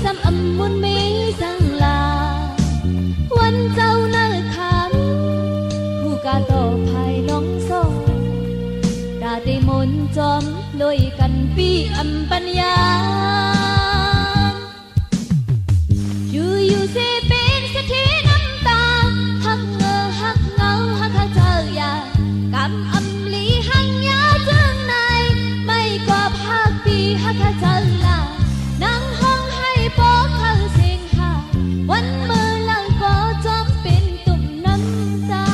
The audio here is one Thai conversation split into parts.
xăm âm muôn mỹ rằng làวันเจ้านาคำผู้กาต่อภายน้องโซดาได้มนจอมลอยกันปีอัมปัญญาอยู่เสเป็นสะทีน้ำตาหักเงอหักเงาหักเจอยากำอำลีหังยาจึงในไม่กอบหักปีหักเจอลานั่งห้องให้โป๊กเขาเสียงหาวันมือหลังก็จอมเป็นตุ่มน้ำตา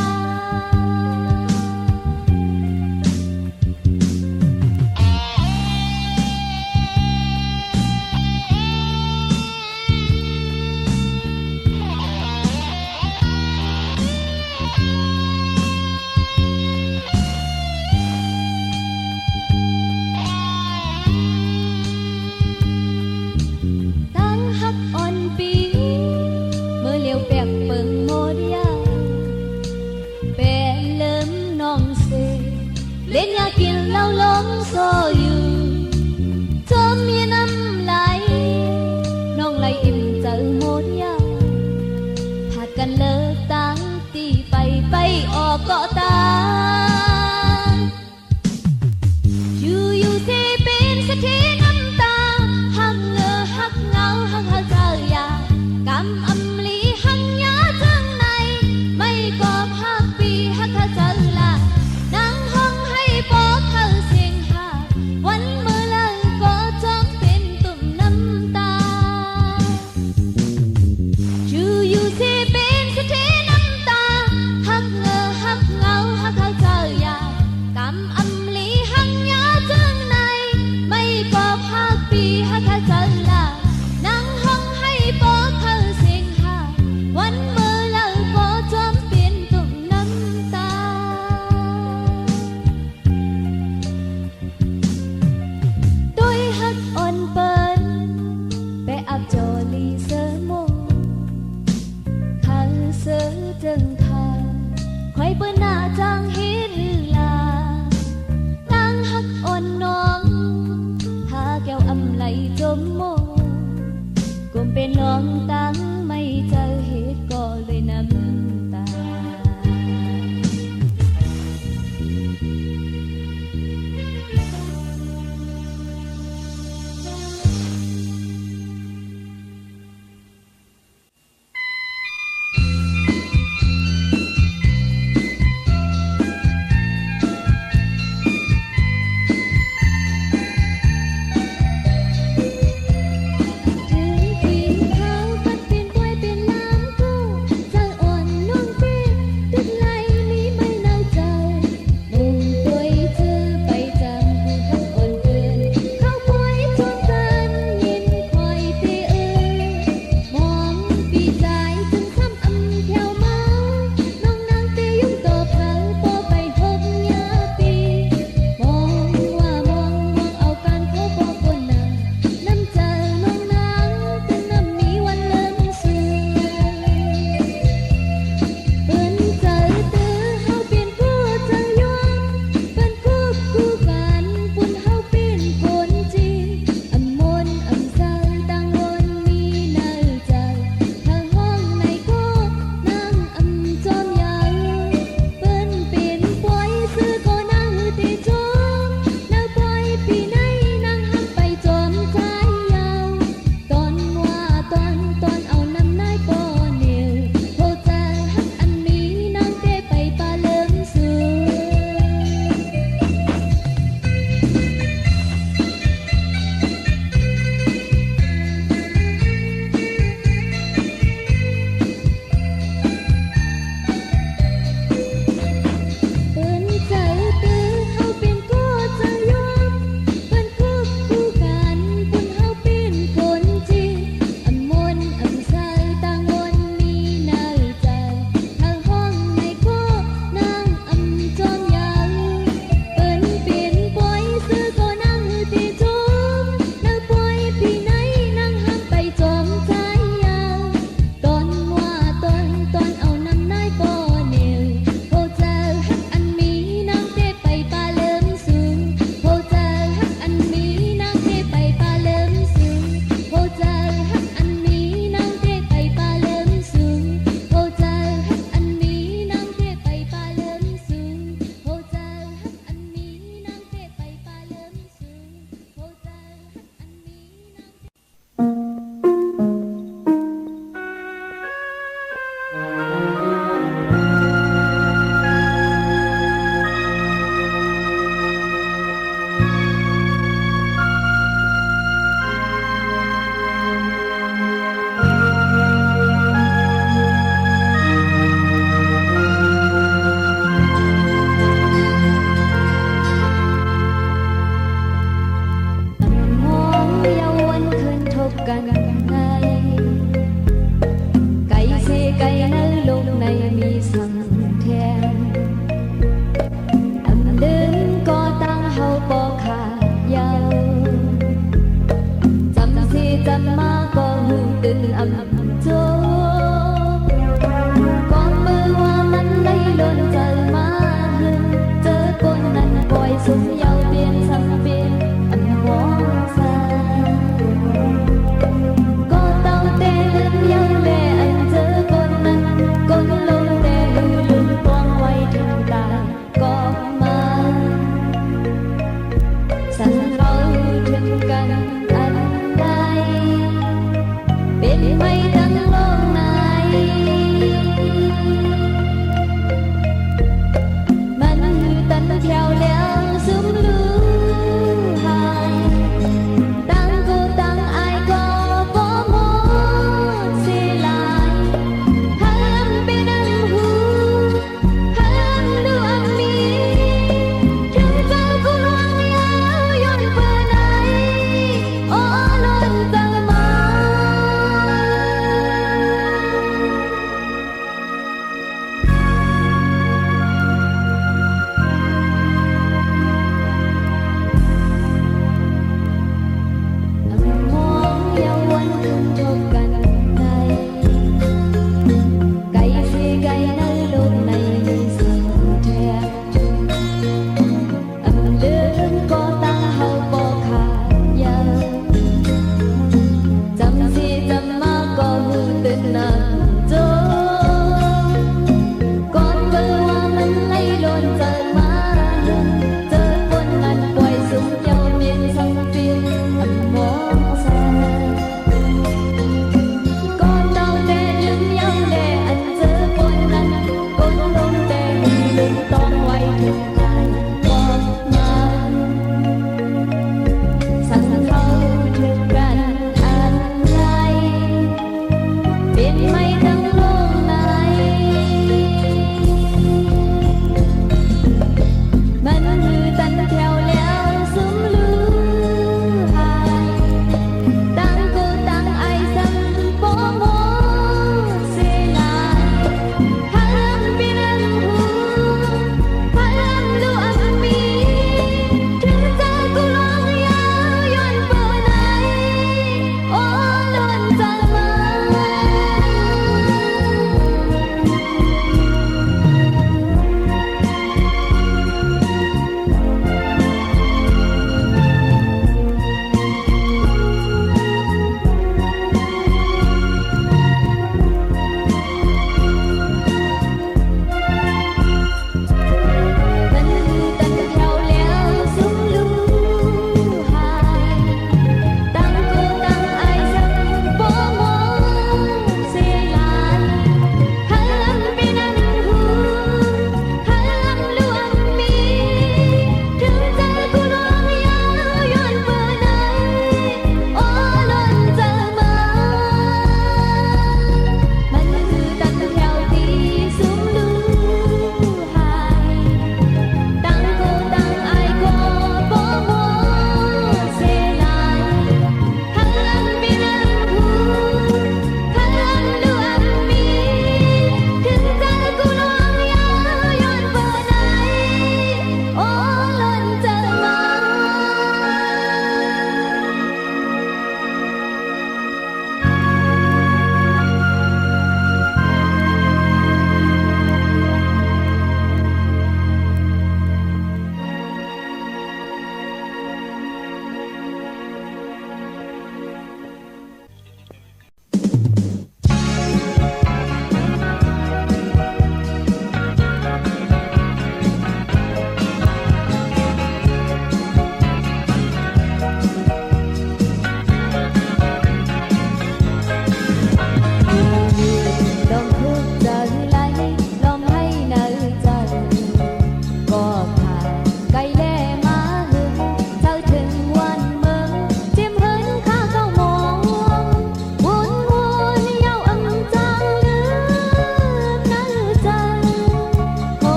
เล่นยากินเหล้าล้มโซอยู่จอมมีน้ำไหลน้องไหลอิ่มเจอหมดยาพากันเลิกตั้งตีไปออกเกาะตาอยู่เสเป็นสะทีน้ำตาหักเงอหักเงาหักเจอยากำอำลีหังยาจังในไม่กอบหักปีหักเจอลาโป๊กเขาเสียงหาวันมือหลังก็จอมเป็นตุ่มน้ำตาอยู่เสเป็นสะทีน้ำตาหักเงอหักเงาหักเจอยากำอำลีหังยาจึงในไม่กอบหักปีหักเจอลานั่งห้องให้โป๊กเขาเสียงหาวันมือหลังก็จอมเป็นตุ่มน้ำตาอ่อนเปิ้นไปอับโจลีเสอโมคันเสอจึงทาคอยเปิ้นหน้าจางเห็นลานางหักอ่อนน้องหาแก้วอำไหลจมโมกุมเป็นน้องตั้งไม่เจอเหตุก็เลยน้ำตา มองเยาวันคืนทบกันไงไก่เซไก่เนย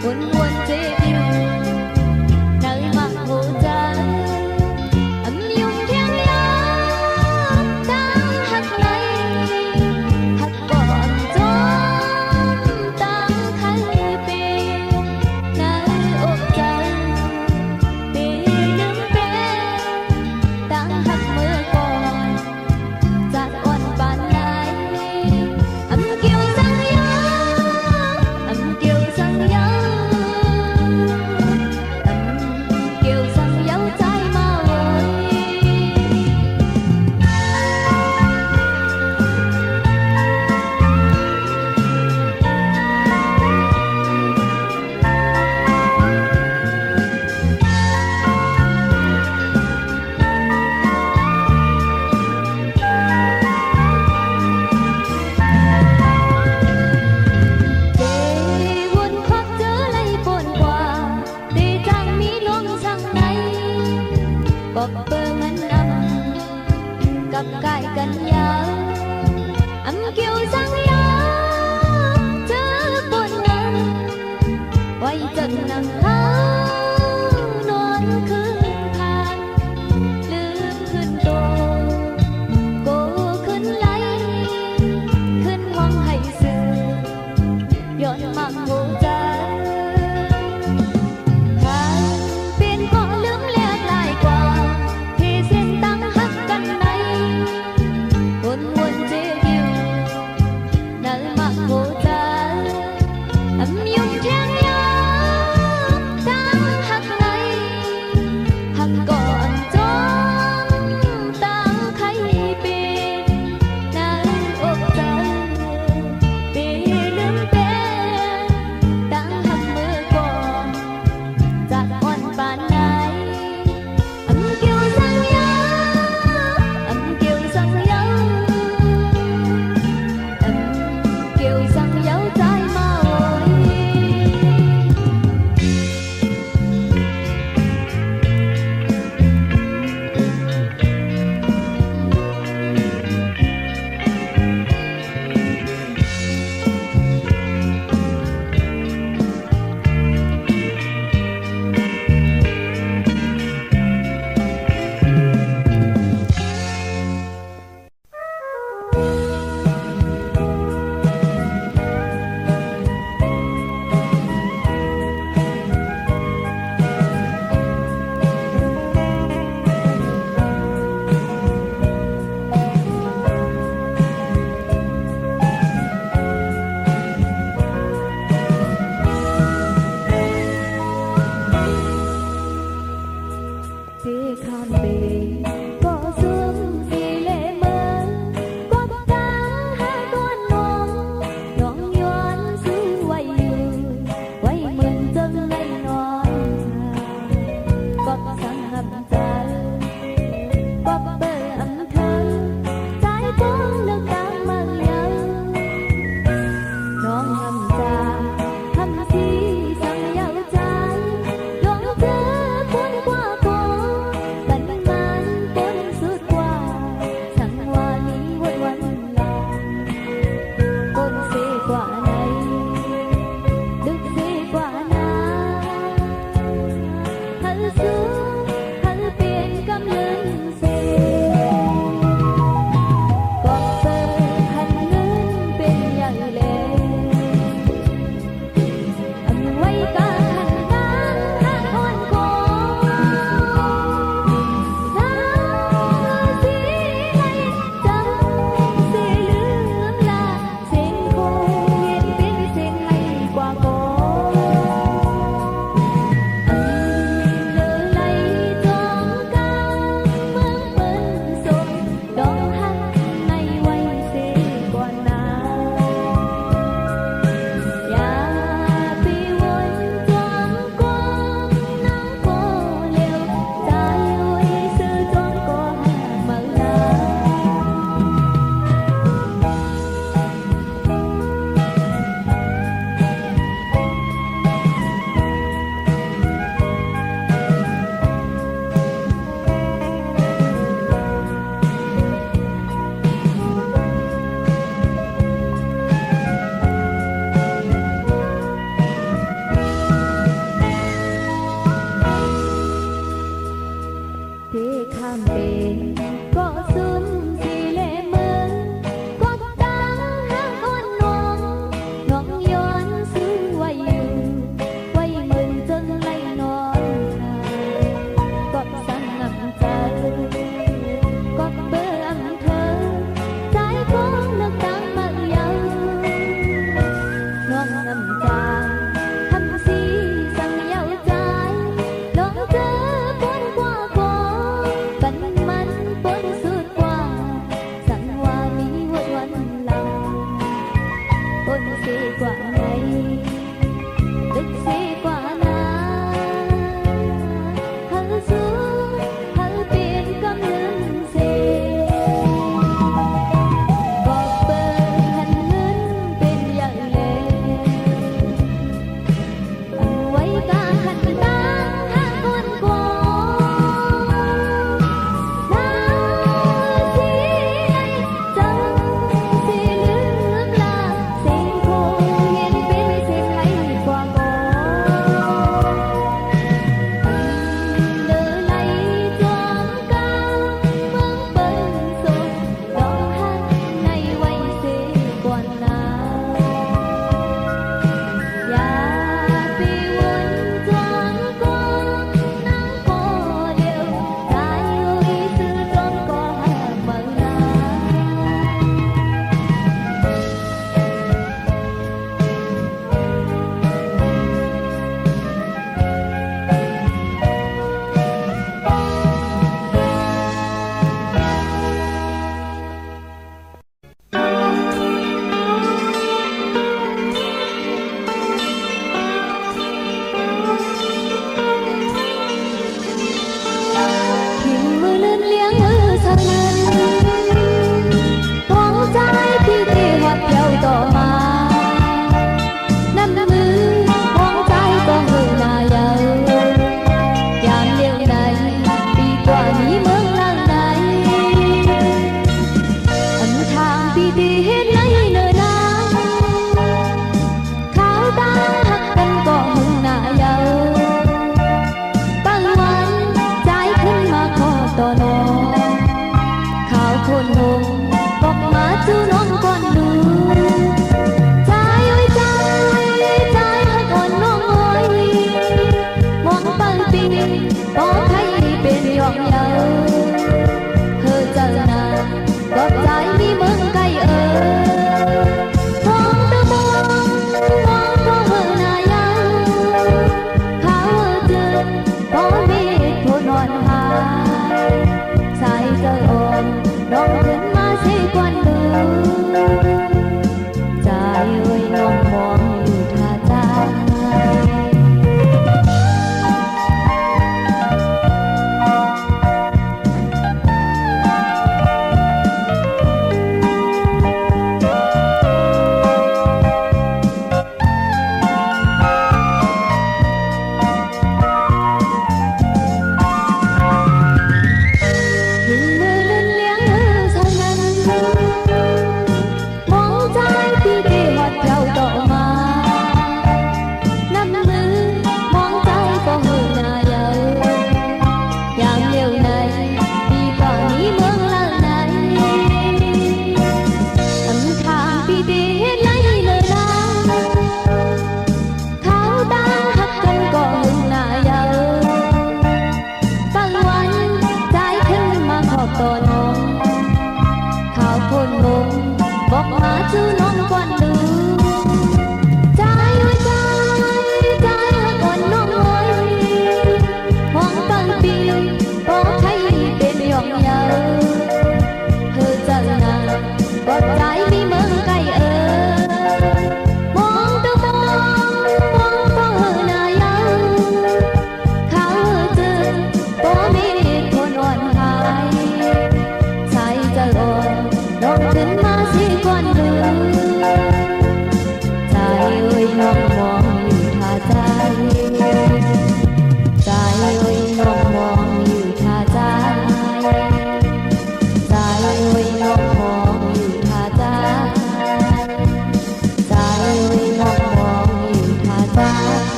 วน จนนำเท้านอนคืนทางลืมขึ้นโตโกขึ้นไหลขึ้นห้องให้ซื้อย้อนมักผู้ใจคันเป็นเพราะลืมแล้วหลายกว่าที่เส้นตั้งหักกันในวนเจียวนั่นมักผู้ใจยุ่งแค่ยามตั้งหักในหักก่อนจนตั้งใครปีในอกใจปีลืมเป็นตั้งหัก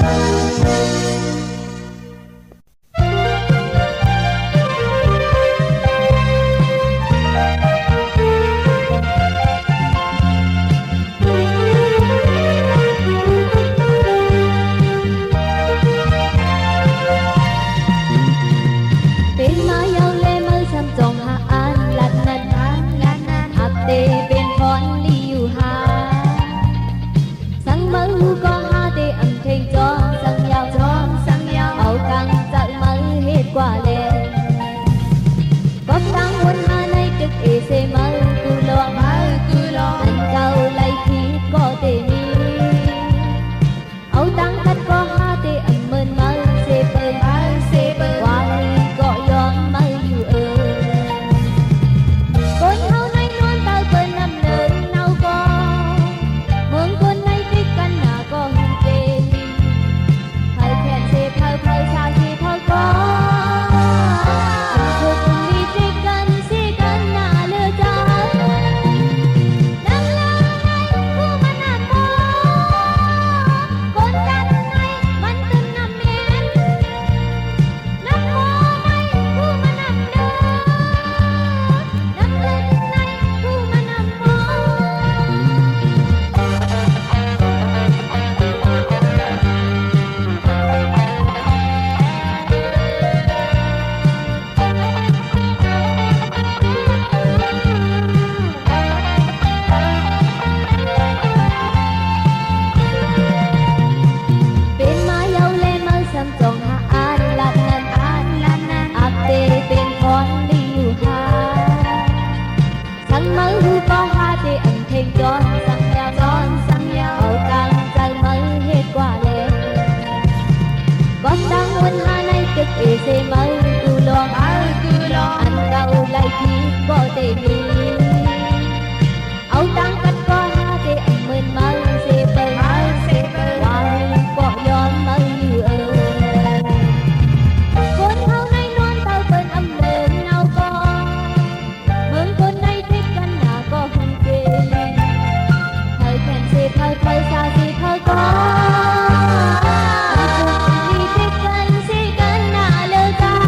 Hãy subscribe cho kênh Ghiền Mì Gõ để không bỏ lỡ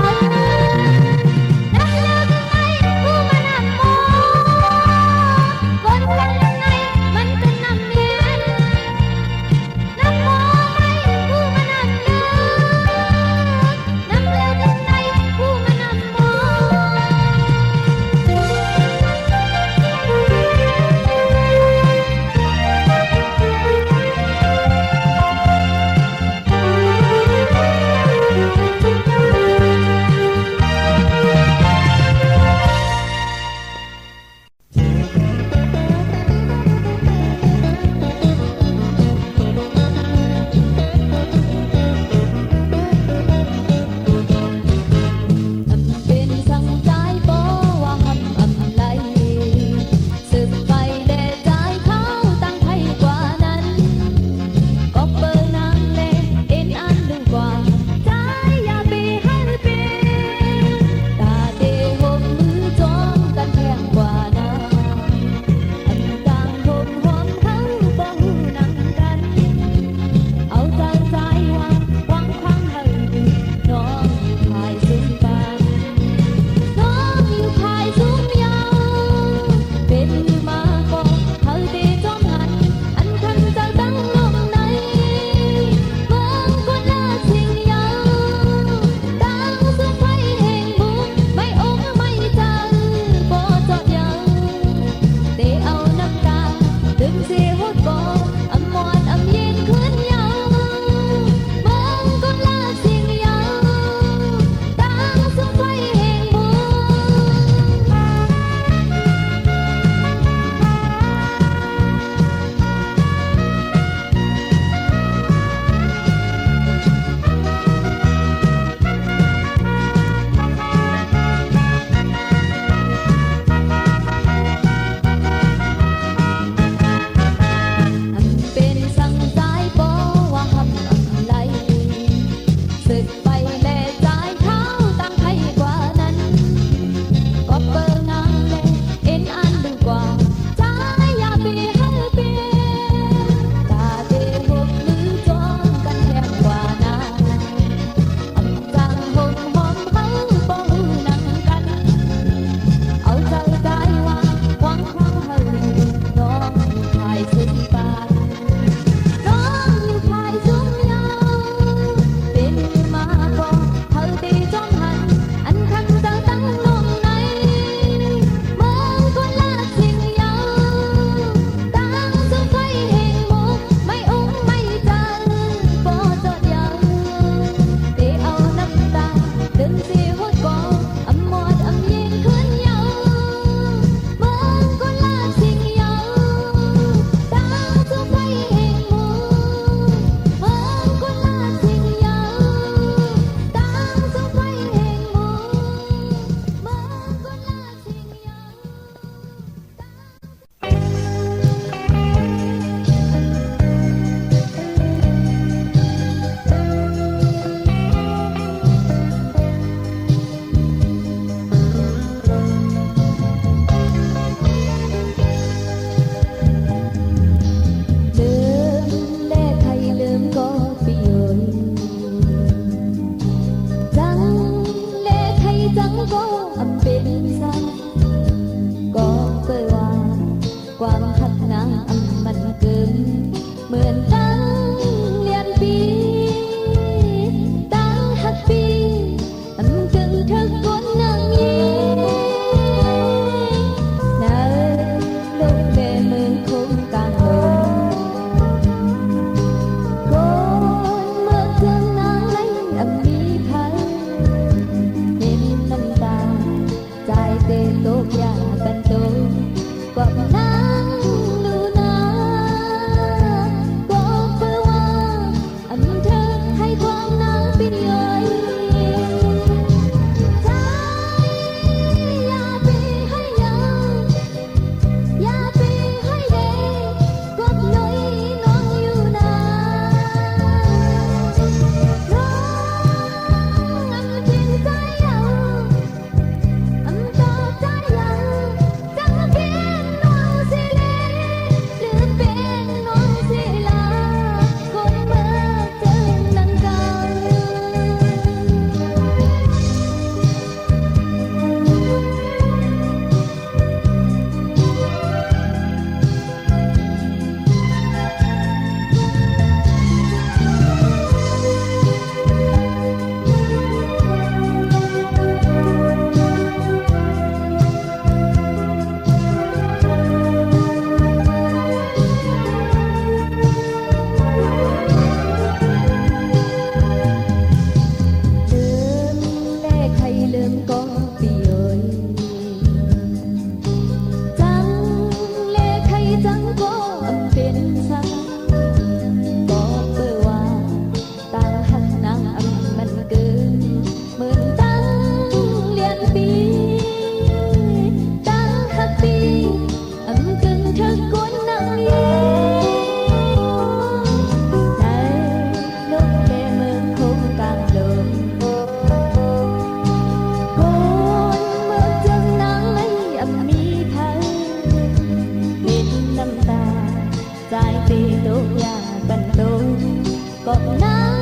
ก็นั่ง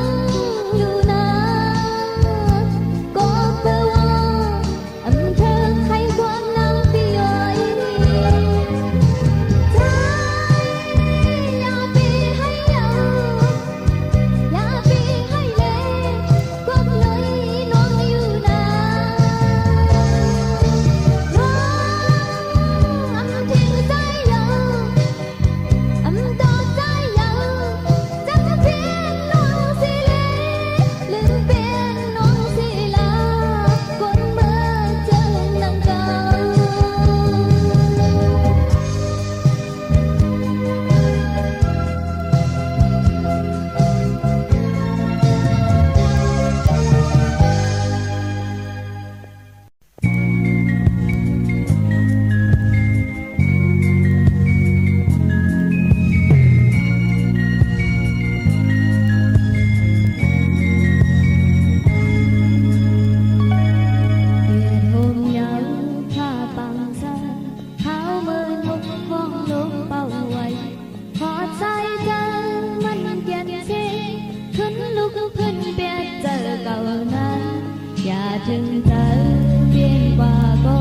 อยู่นะก็แปลว่าอำเภอใครความนั่งที่ย่อยใจอย่าไปให้ยาวอย่าไปให้เล่ก็เลยน้องอยู่นะร้องอำทิ้งใจยาวอำต่อใจยาวจังเพียงน้องสิเลลืมเป็นน้องสิลาคนเมื่อเจอนังกา เดือนหงเหยาผ้าปังซาเท้ามือหกห้องลงเป่าไว้พอดใจกันมันเย็นเสียขึ้นลุกขึ้นเปียกเจอเก่านั้นอย่าถึงเจอเพียงกว่าก็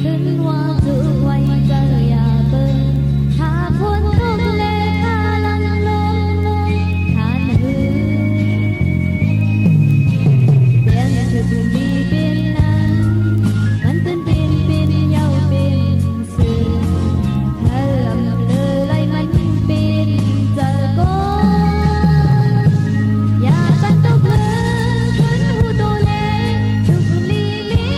ขึ้นว่าถูกไว้เจออย่าเบิ่งหาคนทุกเลหาลังลงทานหือ เปลี่ยนชุดมีเป็นนั้นมันเป็นเยาเป็นสื่อเธอลำเลยมันเป็นเจอก็อย่ากันตกเลยขึ้นหูตัวเล็กชุกลีลี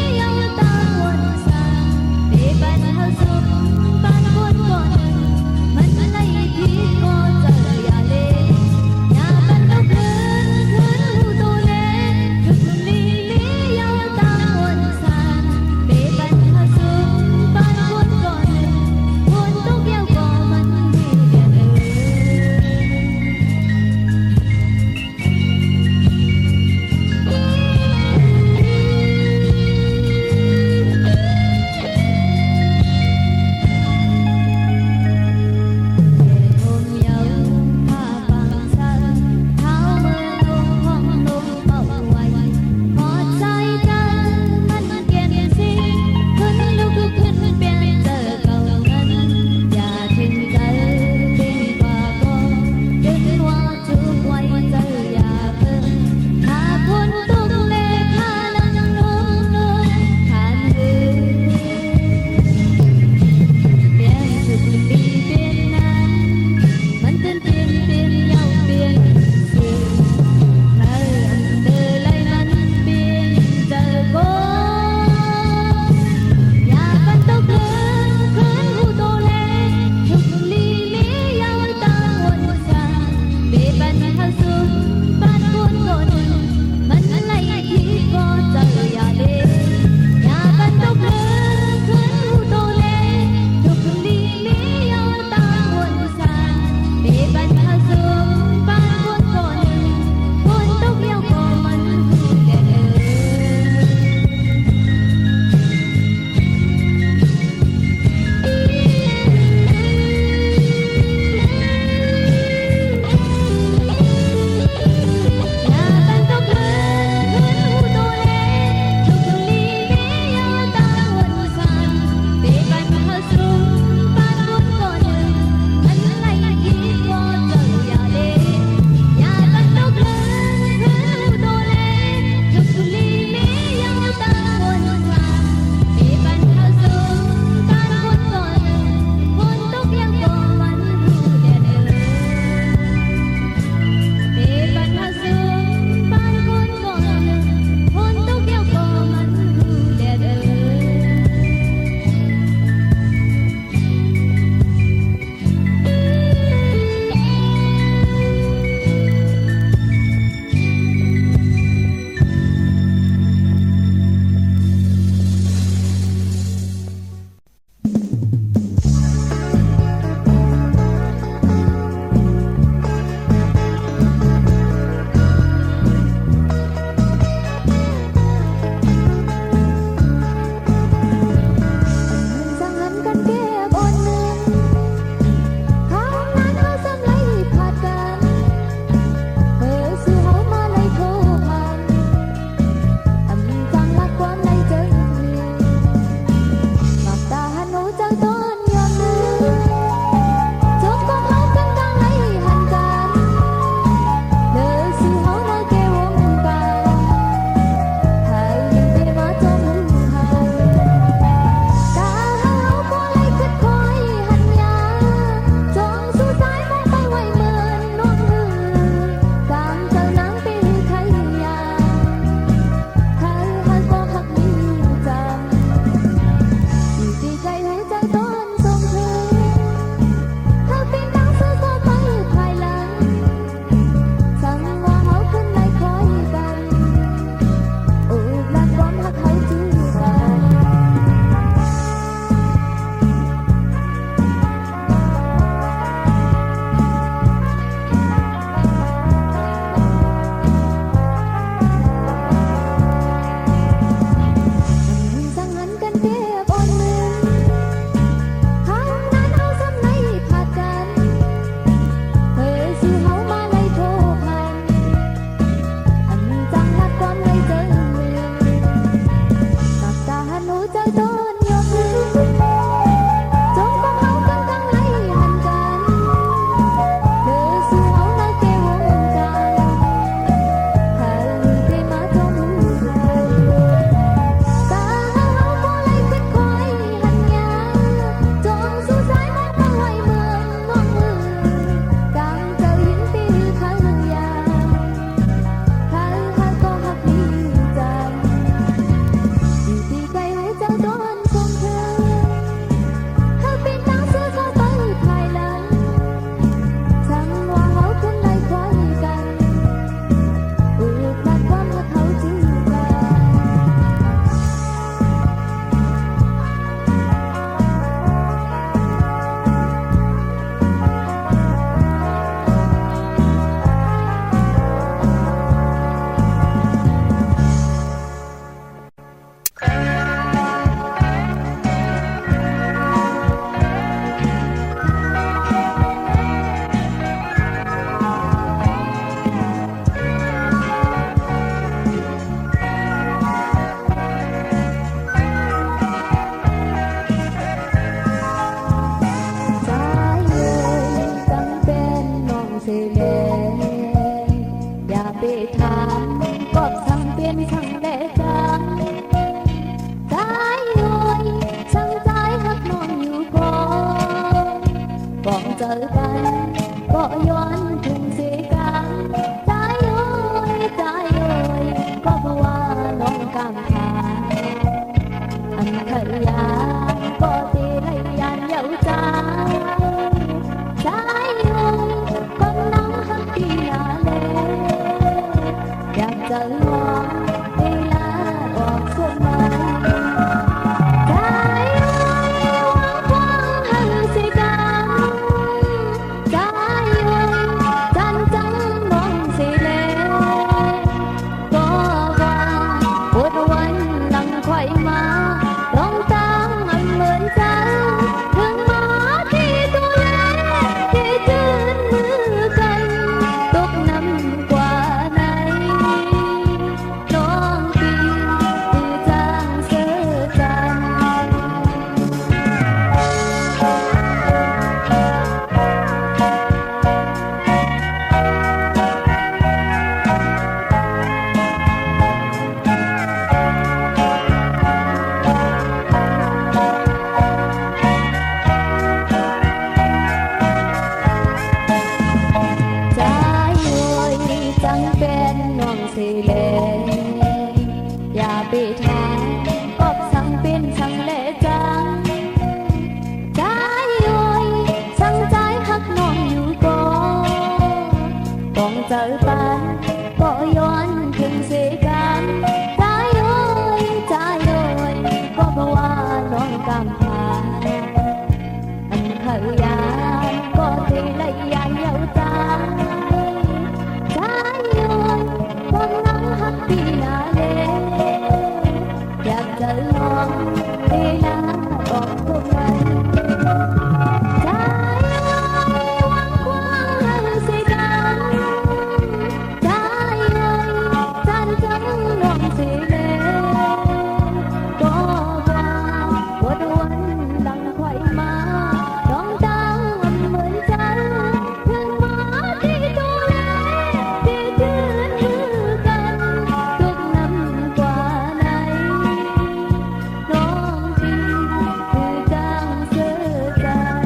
ไปถามก็สั่งเป็นสั่งแต่จังใจโอยสั่งใจหักน้องอยู่ก่อนก่อนเจอกันก็ย้อนถึงเสียกันใจโอยใจโอยก็เพราะว่าน้องกำพาอันขยาก็ตีให้ยันเย้าใจใจโอยก็น้องหักที่นาเลอยากจะลองเวลาออกสมัยใจโอยหวังควางหันสิกันใจโอยจันจังมองสิเลก็ว่าปวดวันหลังไขว่มาลองตามอันเหมือนจันถึงหมาที่ตัวเล็กที่จืนมือกันตกน้ำกว่าไหนน้องปีคือจางเสือจัน ใจโอยจังเป็นน้องสิเลอย่าไปถามก็สั่งเป็นสั่งเลจังใจโอยสั่งใจหักน้องอยู่ก่อนต้องเจอกันก็ย้อนถึงเสียกันใจโอยใจโอยก็เพราะว่าน้องกำพาอันขยานก็ที่ละยานเย้าใจใจโอยก็น้องหักที่นาเลอยากจะลองเวลาออกทุกวันใจโอยหวังควางหันสิกันใจโอยจันจังน้องสิเลก็ว่าปวดวันหลังไขว่มาน้องดังมันเหมือนจันถึงหมาที่ตัวเล็กที่จืนมือกันทุกน้ำกว่าไหนน้องปีคือจางเสือจัน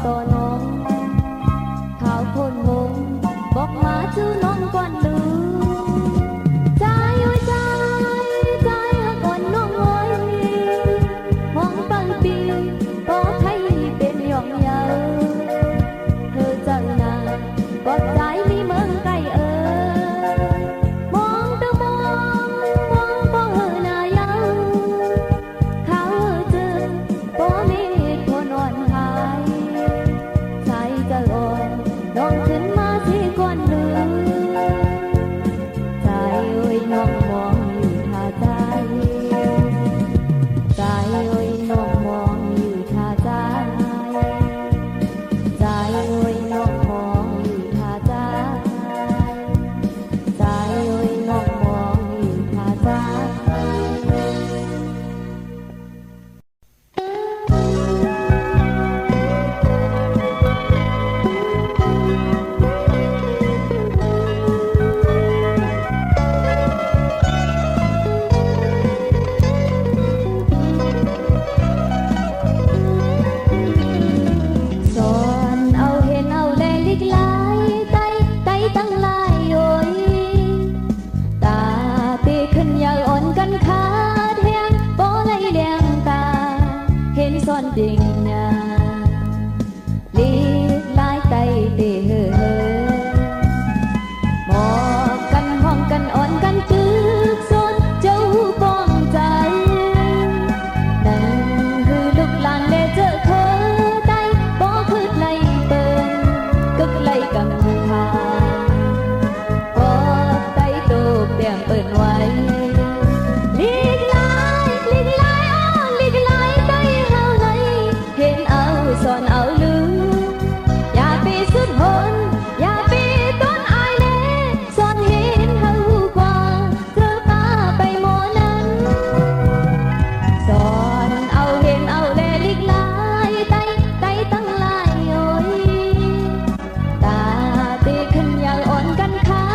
ต่อน้องข่าวคนวงบอกมาชื่อน้องก่อนลืมใจโอ้ยใจใจหากก่อนน้องโอ้ยห้องปังปีก็ใครเป็นหยองเยาเธอจังนาก็ใจมีเมืองไกลมองตะมองมองบ่เฮอหน้าเยาเขาเจอบ่มีคนอ่อนหายใจจะอ่อนน้องขึ้นมาที่ก่อนลืมใจโอ้ยน้องมองอยู่ท่าใจใจโอ้ยน้องมองอยู่ท่าใจใจโอ้ยน้องมองอยู่ท่าใจใจโอ้ยน้องมองอยู่ท่าใจ สอนเอาเห็นเอาแลลิกหลายไตไตตั้งหลายโอ้ยตาตีขึ้นอยากอ่อนกันขาดแหงบ่ไหลเลียงตาเห็นซ่อนดิ่งนาลิกหลายไตตีเฮ่อหมอบกันห้องกันอ่อนกันจึกซนเจ้าป้องใจนั่นคือลูกหลานและเจอเคยไตบ่คือไล่เปินกึกไล่กังคาก็ไตโตเตียมเปินไว้ลีกหลายลีกหลายอ้อลีกหลายไตเฮาไหนเห็นเอาสอนเอาลืมอย่าไปสุดหนอย่าไปต้นอายเล่สอนเห็นเฮากว่าเธอตาไปหมอนั้น สอนเอาเห็นเอาแลลิกหลายไตไตตั้งหลายโอ้ยตาตีขึ้นอยากอ่อนกันขา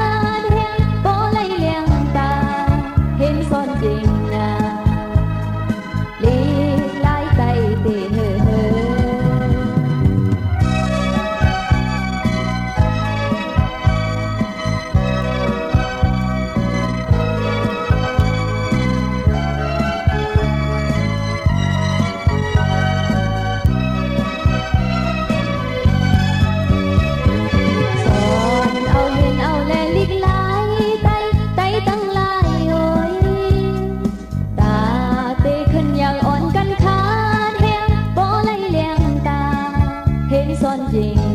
ดแหงบ่ไหลเลียงตาเห็นซ่อนจริงนะลิกหลายไตตีเฮ่อ สอนเอาเห็นเอาแลลิกหลายไตไตตั้งหลายโอ้ยตาเตขึ้นอยากอ่อนกันขาดแหงบ่ไหลเลียงตาเห็นซ่อนจริง